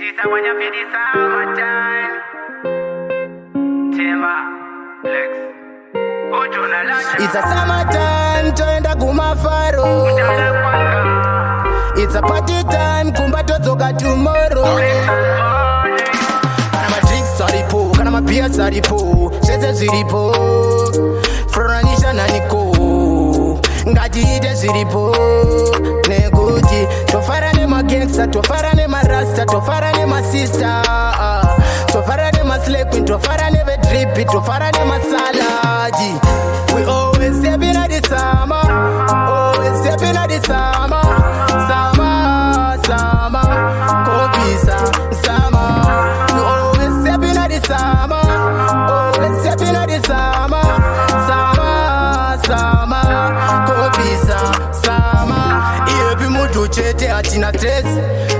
Tisa when you feel the summertime. Tema, Lex. It's a summertime, toenda kumafaro. It's a party time, kumba tozoka tomorrow. Kana ma drinks aripo, kana ma beers aripo, sheze ziripo, Floranisha na Niko, ngatiite ziripo, nekuti tofara ne ma gangster, tofara ne ma rasta, tofara ne ma sister, tofara ne ma slave queen, tofara ne ve drippy, tofara ne ma saladi. We always stepping at the summer, always stepping at the summer, summer, summer, Kopisa, summer. We always stepping at the summer, always stepping at the summer, summer, summer, Kopisa, summer. Iyepi mutu chete atina stress,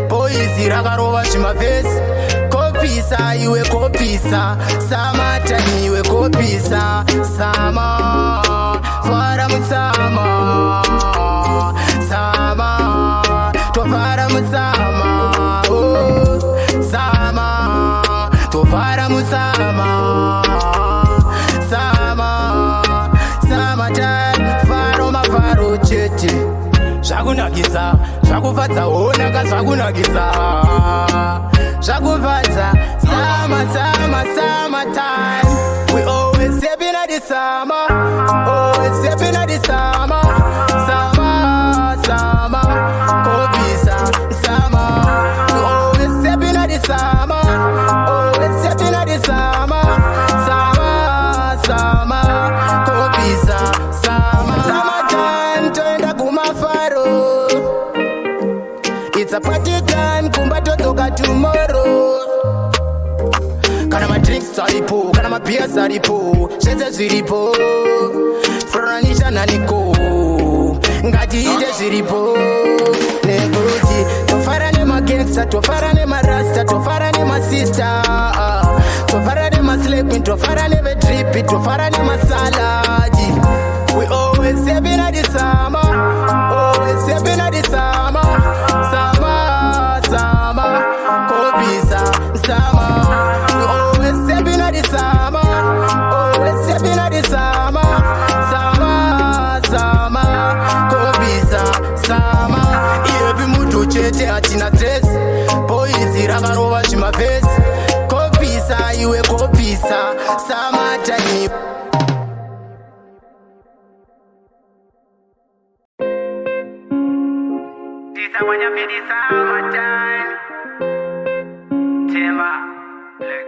poisi rakarova shimavesi. Kopisa, iwe kopisa, summertime iwe kopisa, summer, fara musama, summer, tofara musama, oh, summer, tofara musama, summer, summertime, faro mafaro chete, zvakunakisa, zvakufadza onaka zvakunakisa. Shagufadza, summer, summer, summertime. We always stepping at the summer, always stepping at the summer, summer, summer, Kopisa, summer. We always stepping at the summer, always stepping at the summer, summer, summer, Kopisa, summer. Summertime, toenda kumafaro. It's a party time, kumba tozoka tomorrow. Kana ma drinks aripo, kana ma beers aripo, sheze ziripo, Floranisha na Niko, ngatiite ziripo, nekuti tofara ne ma gangster, tofara ne ma rasta, tofara ne ma sister, tofara ne ma slave queen, tofara ne ve drippy, tofara ne ma saladi. We always stepping at the summer, always stepping at the summer, summer, summer, Kopisa, summer. We always stepping at the summer, always stepping at the summer, summer, summer, Kopisa, summer. Iyepi mutu chete atina stress, poisi rakarova shimavesi. Kopisa, iwe kopisa, summertime. Tisa when you feel the summertime. Tema, Lex.